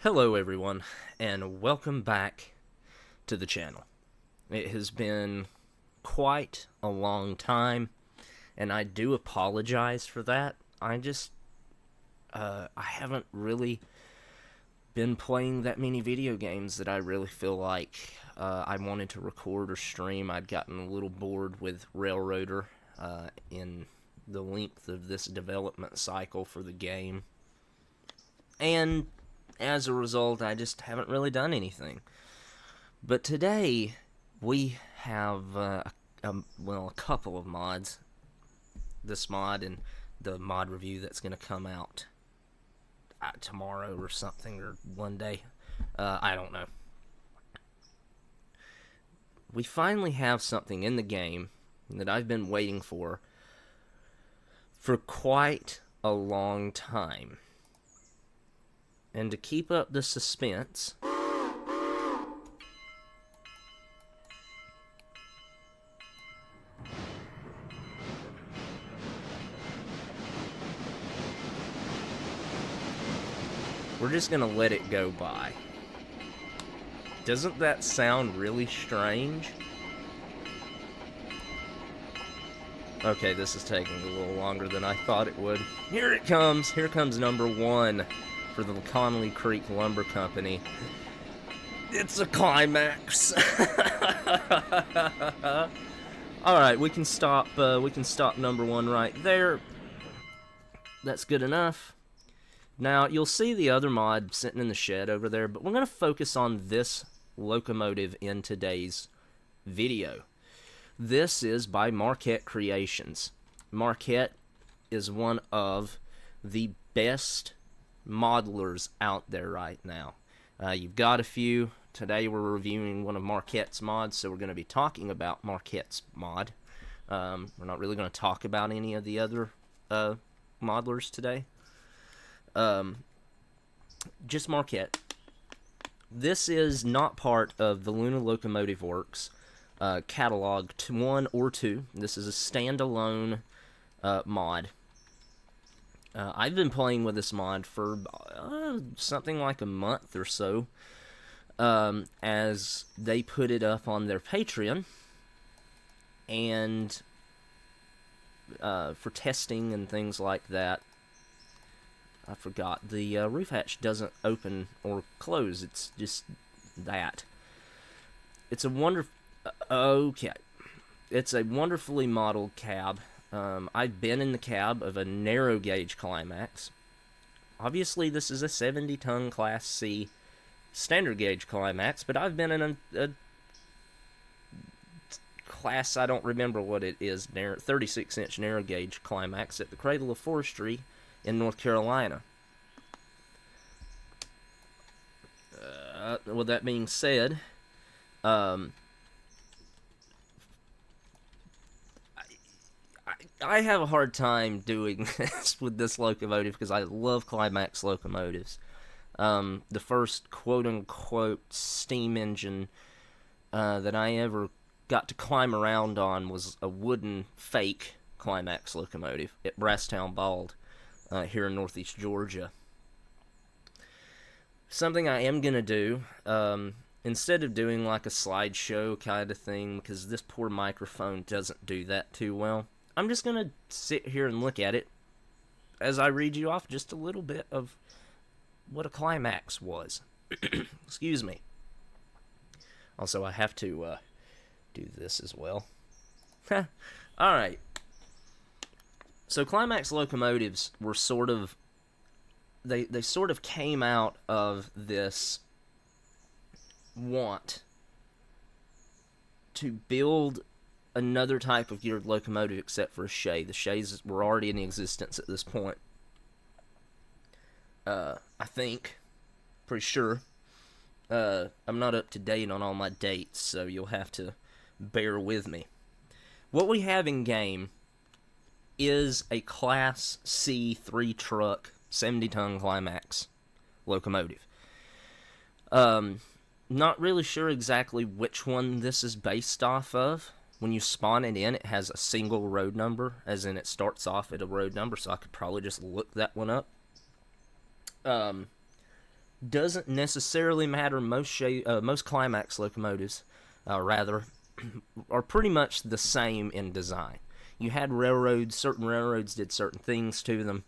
Hello everyone, and welcome back to the channel. It has been quite a long time, and I do apologize for that. I haven't really been playing that many video games that I really feel like I wanted to record or stream. I'd gotten a little bored with Railroader in the length of this development cycle for the game. And as a result, I just haven't really done anything. But today, we have, a couple of mods. This mod and the mod review that's going to come out tomorrow or something, or one day. I don't know. We finally have something in the game that I've been waiting for quite a long time. And to keep up the suspense, we're just gonna let it go by. Doesn't that sound really strange? Okay, this is taking a little longer than I thought it would. Here it comes! Here comes number one for the Connolly Creek Lumber Company. It's a Climax! Alright, we can stop number one right there. That's good enough. Now, you'll see the other mod sitting in the shed over there, but we're going to focus on this locomotive in today's video. This is by Marquette Creations. Marquette is one of the best modelers out there right now. You've got a few. Today we're reviewing one of Marquette's mods, so we're going to be talking about Marquette's mod. We're not really going to talk about any of the other modelers today. Just Marquette. This is not part of the Luna Locomotive Works catalog 1 or 2. This is a standalone mod. I've been playing with this mod for something like a month or so, as they put it up on their Patreon, and for testing and things like that. I forgot, the roof hatch doesn't open or close, it's just that. It's a it's a wonderfully modeled cab. I've been in the cab of a narrow gauge Climax. Obviously, this is a 70-ton Class C standard gauge Climax, but I've been in a class, I don't remember what it is, 36-inch narrow gauge Climax at the Cradle of Forestry in North Carolina. With that being said, I have a hard time doing this with this locomotive because I love Climax locomotives. The first quote-unquote steam engine that I ever got to climb around on was a wooden fake Climax locomotive at Brasstown Bald here in northeast Georgia. Something I am going to do, instead of doing like a slideshow kind of thing, because this poor microphone doesn't do that too well, I'm just going to sit here and look at it as I read you off just a little bit of what a Climax was. Excuse me. Also, I have to do this as well. Alright. So Climax locomotives were sort of... They sort of came out of this want to build another type of geared locomotive except for a shay. The shays were already in existence at this point. I think. Pretty sure. I'm not up to date on all my dates, so you'll have to bear with me. What we have in game is a Class C 3-truck 70-ton Climax locomotive. Not really sure exactly which one this is based off of. When you spawn it in, it has a single road number, as in it starts off at a road number, so I could probably just look that one up. doesn't necessarily matter. Most Climax locomotives, rather, are pretty much the same in design. You had railroads, certain railroads did certain things to them.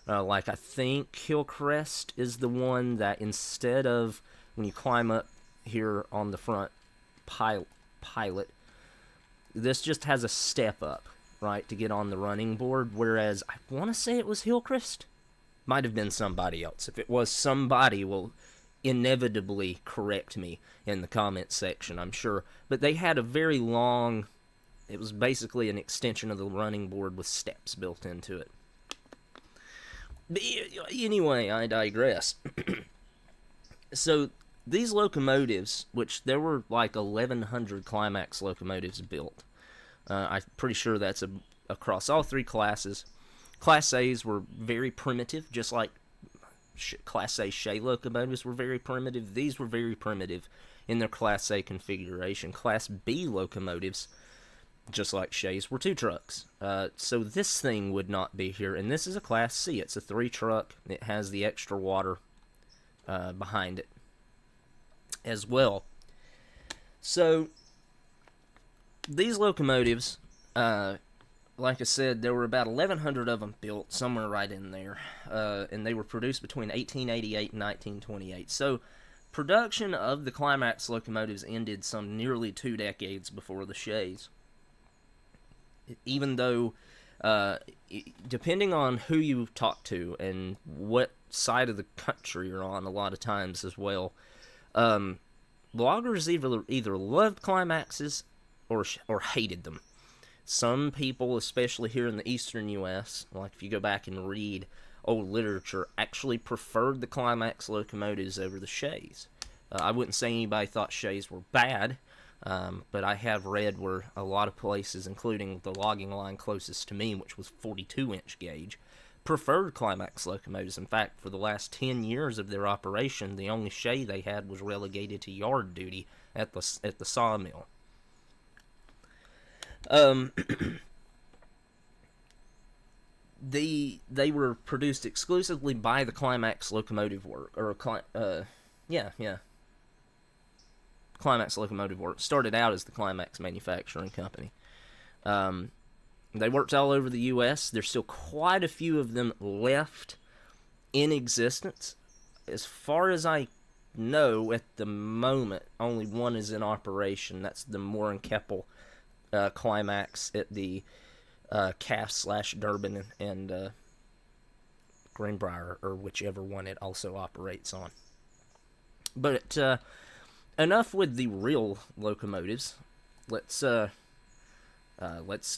Like I think Hillcrest is the one that instead of when you climb up here on the front pilot, this just has a step up, right, to get on the running board, whereas I want to say it was Hillcrest. Might have been somebody else. If it was somebody, will inevitably correct me in the comment section, I'm sure. But they had a very long, it was basically an extension of the running board with steps built into it. But anyway, I digress. So these locomotives, which there were like 1,100 Climax locomotives built, I'm pretty sure that's across all three classes. Class A's were very primitive, just like Class A Shay locomotives were very primitive. These were very primitive in their Class A configuration. Class B locomotives, just like Shays, were 2 trucks. So this thing would not be here, and this is a Class C. It's a 3 truck. It has the extra water behind it as well. So these locomotives, like I said, there were about 1,100 of them built, somewhere right in there, and they were produced between 1888 and 1928. So production of the Climax locomotives ended some nearly 2 decades before the Shays. Even though, depending on who you talk to and what side of the country you're on, a lot of times as well, loggers either loved Climaxes or hated them. Some people, especially here in the eastern U.S., like if you go back and read old literature, actually preferred the Climax locomotives over the Shays. I wouldn't say anybody thought Shays were bad, but I have read where a lot of places, including the logging line closest to me, which was 42-inch gauge, preferred Climax locomotives. In fact, for the last 10 years of their operation, the only Shay they had was relegated to yard duty at the sawmill. They were produced exclusively by the Climax Locomotive Works, or Climax Locomotive Works. Started out as the Climax Manufacturing Company. They worked all over the U.S. There's still quite a few of them left in existence. As far as I know, at the moment, only one is in operation. That's the Moore and Keppel Climax at the Cass/Durbin and Greenbrier, or whichever one it also operates on. But enough with the real locomotives. Let's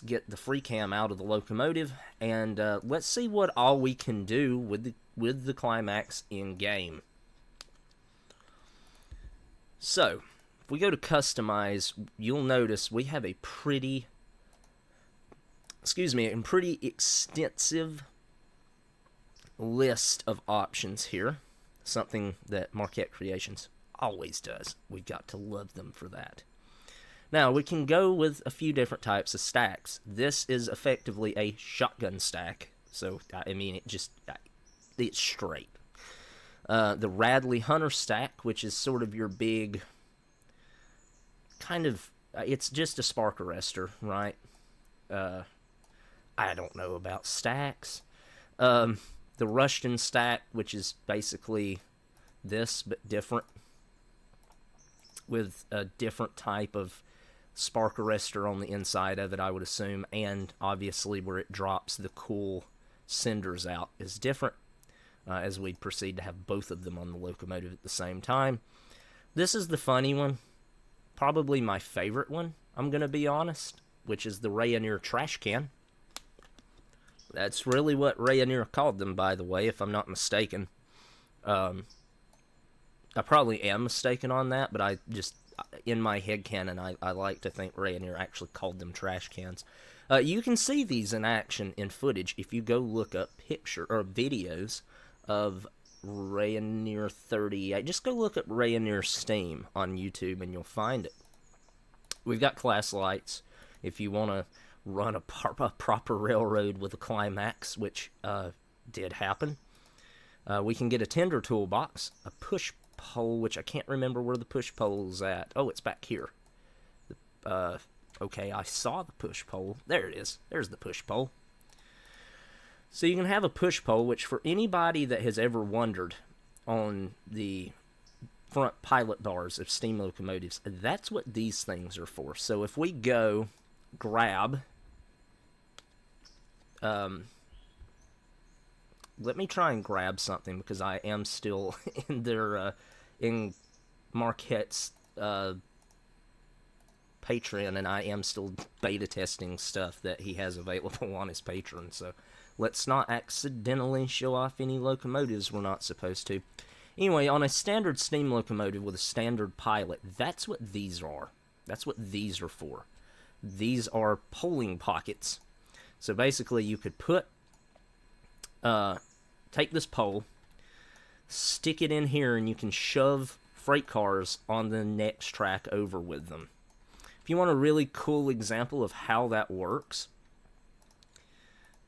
get the free cam out of the locomotive, and let's see what all we can do with the Climax in game. So, if we go to customize, you'll notice we have a pretty extensive list of options here. Something that Marquette Creations always does. We've got to love them for that. Now, we can go with a few different types of stacks. This is effectively a shotgun stack. So, I mean, it's straight. The Radley Hunter stack, which is sort of your big, kind of, it's just a spark arrestor, right? I don't know about stacks. The Rushton stack, which is basically this, but different, with a different type of spark arrestor on the inside of it, I would assume, and obviously where it drops the cool cinders out is different, as we proceed to have both of them on the locomotive at the same time. This is the funny one, probably my favorite one, I'm going to be honest, which is the Rayonier trash can. That's really what Rayonier called them, by the way, if I'm not mistaken. I probably am mistaken on that, but I just, in my headcanon, I like to think Rayonier actually called them trash cans. You can see these in action in footage if you go look up videos of Rayonier 38. Just go look up Rayonier Steam on YouTube and you'll find it. We've got class lights if you want to run a proper railroad with a Climax, which did happen. We can get a tender toolbox, a push pole, which I can't remember where the push pole's at. Oh, it's back here. Okay, I saw the push pole. There it is. There's the push pole. So you can have a push pole, which for anybody that has ever wondered on the front pilot bars of steam locomotives, that's what these things are for. So if we go grab... let me try and grab something, because I am still in their in Marquette's Patreon, and I am still beta testing stuff that he has available on his Patreon. So let's not accidentally show off any locomotives we're not supposed to. Anyway, on a standard steam locomotive with a standard pilot, that's what these are. That's what these are for. These are polling pockets. So basically, you could put take this pole, stick it in here, and you can shove freight cars on the next track over with them. If you want a really cool example of how that works,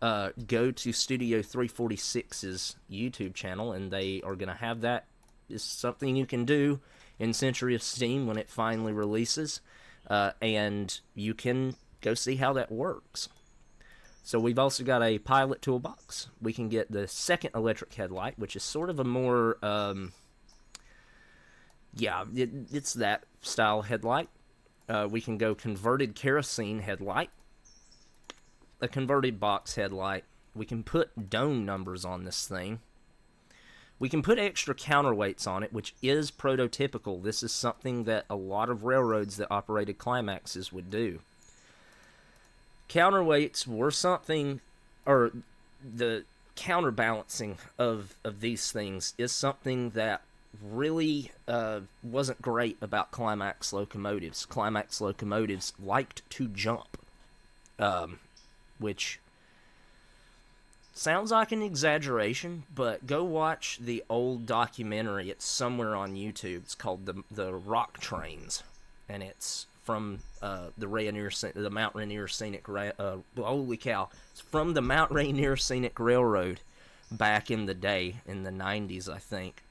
go to Studio 346's YouTube channel, and they are going to have that. It's something you can do in Century of Steam when it finally releases, and you can go see how that works. So we've also got a pilot toolbox. We can get the second electric headlight, which is sort of a more, it's that style headlight. We can go converted kerosene headlight, a converted box headlight. We can put dome numbers on this thing. We can put extra counterweights on it, which is prototypical. This is something that a lot of railroads that operated Climaxes would do. Counterweights were something, or the counterbalancing of these things is something that really wasn't great about Climax locomotives. Climax locomotives liked to jump, which sounds like an exaggeration, but go watch the old documentary. It's somewhere on YouTube. It's called the Rock Trains, and it's from the Mount Rainier Scenic holy cow! It's from the Mount Rainier Scenic Railroad back in the day, in the 90s, I think.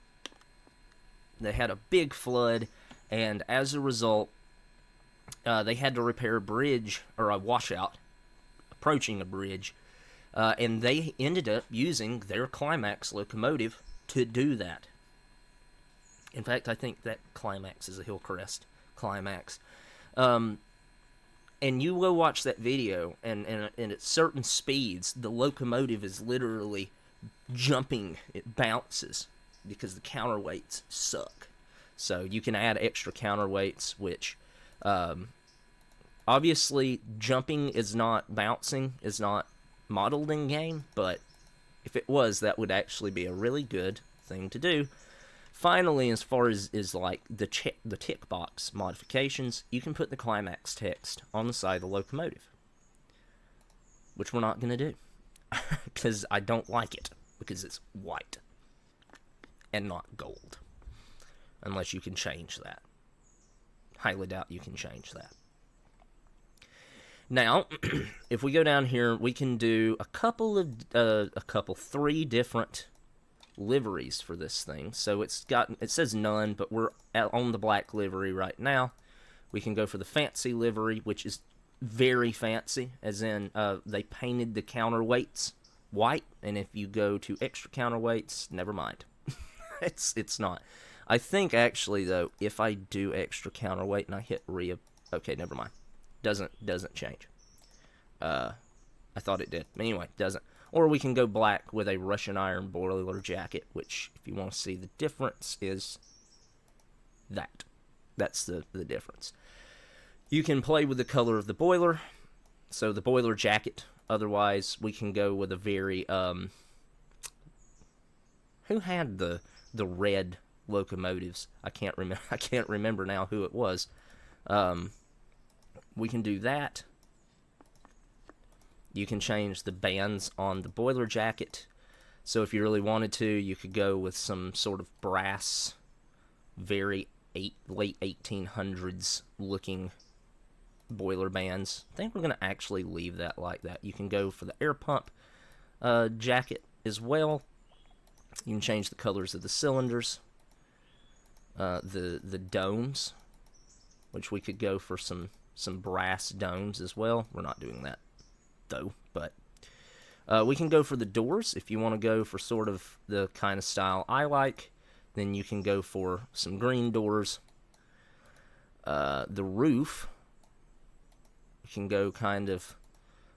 They had a big flood, and as a result, they had to repair a bridge, or a washout, approaching a bridge, and they ended up using their Climax locomotive to do that. In fact, I think that Climax is a Hillcrest Climax. And you go watch that video, and at certain speeds, the locomotive is literally jumping. It bounces because the counterweights suck. So you can add extra counterweights, which obviously jumping is not bouncing, is not modeled in game, but if it was, that would actually be a really good thing to do. Finally, as far as like the tick box modifications, you can put the Climax text on the side of the locomotive, which we're not going to do because I don't like it, because it's white and not gold, unless you can change that. Highly doubt you can change that. Now, if we go down here, we can do three different liveries for this thing. So it says none, but we're on the black livery right now. We can go for the fancy livery, which is very fancy, as in they painted the counterweights white, and if you go to extra counterweights, never mind. it's not. I think actually though, if I do extra counterweight and I hit okay, never mind. Doesn't change. I thought it did. Anyway, doesn't. Or we can go black with a Russian iron boiler jacket, which, if you want to see the difference, is that. That's the difference. You can play with the color of the boiler. So the boiler jacket. Otherwise, we can go with a very... who had the red locomotives? I can't remember now who it was. We can do that. You can change the bands on the boiler jacket. So if you really wanted to, you could go with some sort of brass, very late 1800s looking boiler bands. I think we're going to actually leave that like that. You can go for the air pump jacket as well. You can change the colors of the cylinders, the domes, which we could go for some brass domes as well. We're not doing that though, but we can go for the doors. If you want to go for sort of the kind of style I like, then you can go for some green doors. The roof, we can go kind of,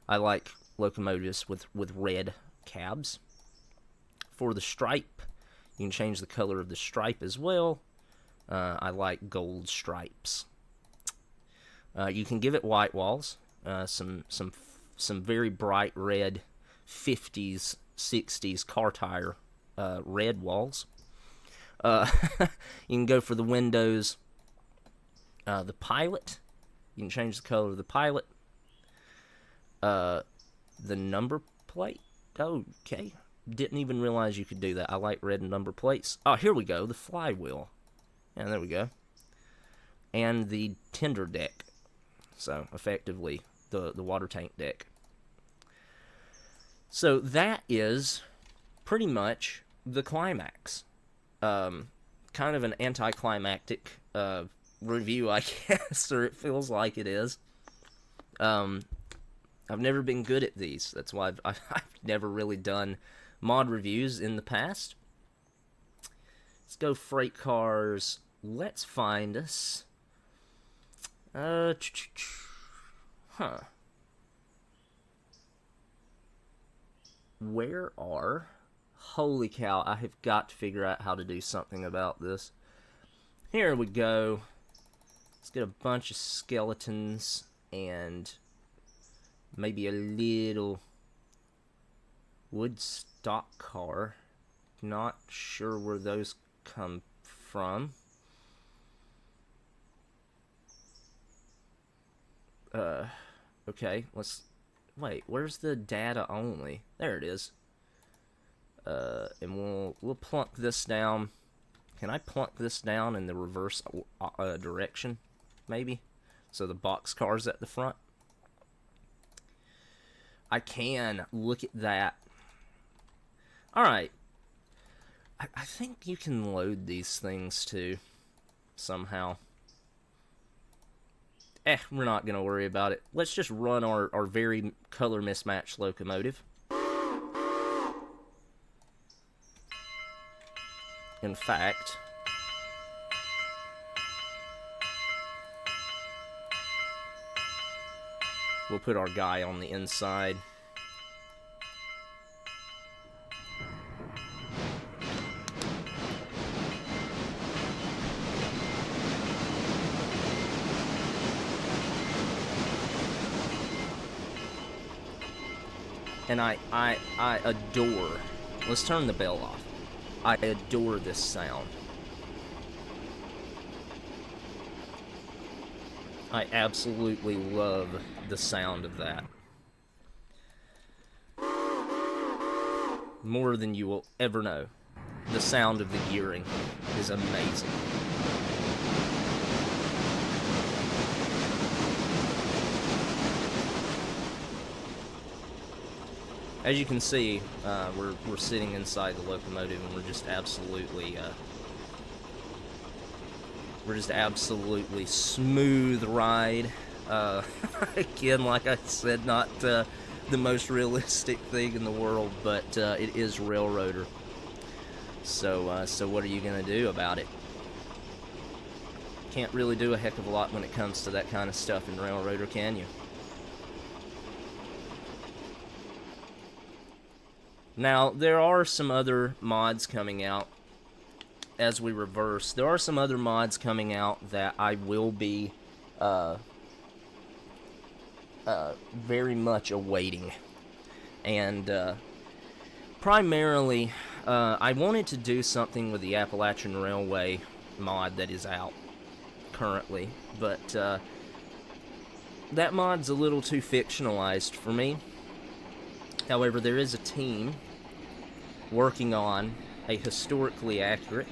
I like locomotives with red cabs. For the stripe, you can change the color of the stripe as well. I like gold stripes. You can give it white walls, some very bright red 50s, 60s car tire red walls. You can go for the windows. The pilot, you can change the color of the pilot. The number plate, okay. Didn't even realize you could do that. I like red number plates. Oh, here we go, the flywheel. Yeah, there we go. And the tender deck. So, effectively, the water tank deck. So, that is pretty much the Climax. Kind of an anticlimactic review, I guess, or it feels like it is. I've never been good at these. That's why I've never really done mod reviews in the past. Let's go freight cars. Let's find us. Where are... Holy cow, I have got to figure out how to do something about this. Here we go. Let's get a bunch of skeletons and maybe a little wood stock car. Not sure where those come from. Okay, let's... Wait, where's the data only? There it is. And we'll plunk this down. Can I plunk this down in the reverse direction? Maybe? So the box car's at the front? I can. Look at that. Alright. I think you can load these things too. Somehow. We're not going to worry about it. Let's just run our very color mismatched locomotive. In fact, we'll put our guy on the inside. And I adore... Let's turn the bell off. I adore this sound. I absolutely love the sound of that. More than you will ever know. The sound of the gearing is amazing. As you can see, we're sitting inside the locomotive, and we're just absolutely smooth ride. Again, like I said, not the most realistic thing in the world, but it is Railroader. So what are you gonna do about it? Can't really do a heck of a lot when it comes to that kind of stuff in Railroader, can you? Now, there are some other mods coming out as we reverse. There are some other mods coming out that I will be very much awaiting. And primarily, I wanted to do something with the Appalachian Railway mod that is out currently, but that mod's a little too fictionalized for me. However, there is a team working on a historically accurate,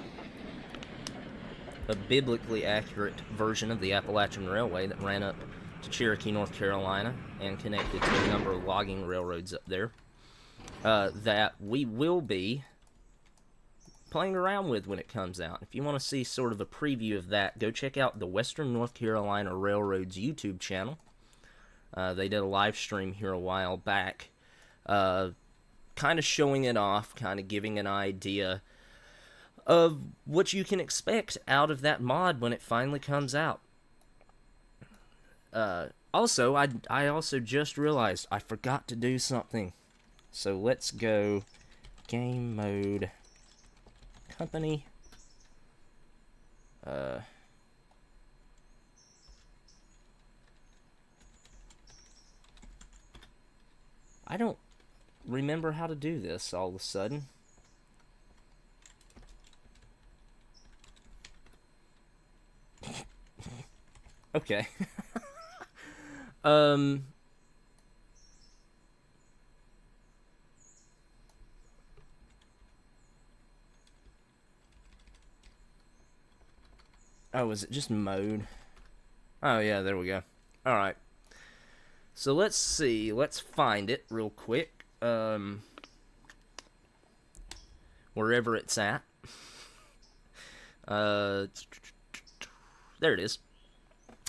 a biblically accurate version of the Appalachian Railway that ran up to Cherokee, North Carolina, and connected to a number of logging railroads up there, that we will be playing around with when it comes out. If you want to see sort of a preview of that, go check out the Western North Carolina Railroad's YouTube channel. They did a live stream here a while back, kind of showing it off, kind of giving an idea of what you can expect out of that mod when it finally comes out. Also, I also just realized I forgot to do something. So let's go game mode company. I don't remember how to do this all of a sudden. Okay. Oh, is it just mode? Oh, yeah, there we go. Alright. So let's see. Let's find it real quick. Wherever it's at. There it is.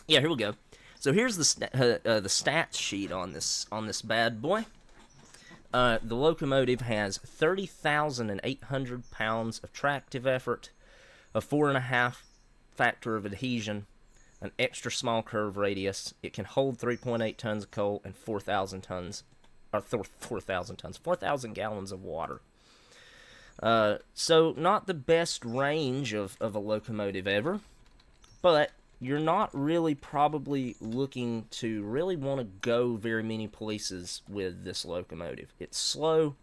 Yeah, here we go. So here's the stats sheet on this bad boy. The locomotive has 30,800 pounds of tractive effort, a 4.5 factor of adhesion, an extra small curve radius. It can hold 3.8 tons of coal and 4,000 gallons of water. So not the best range of a locomotive ever, but you're not really probably looking to really want to go very many places with this locomotive. It's slow,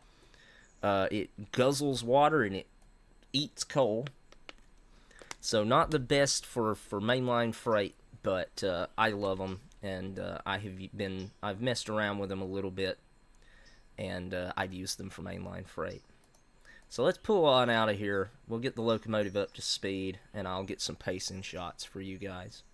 it guzzles water, and it eats coal. So not the best for mainline freight, but I love them, and I've messed around with them a little bit, and I've used them for mainline freight. So let's pull on out of here. We'll get the locomotive up to speed, and I'll get some pacing shots for you guys.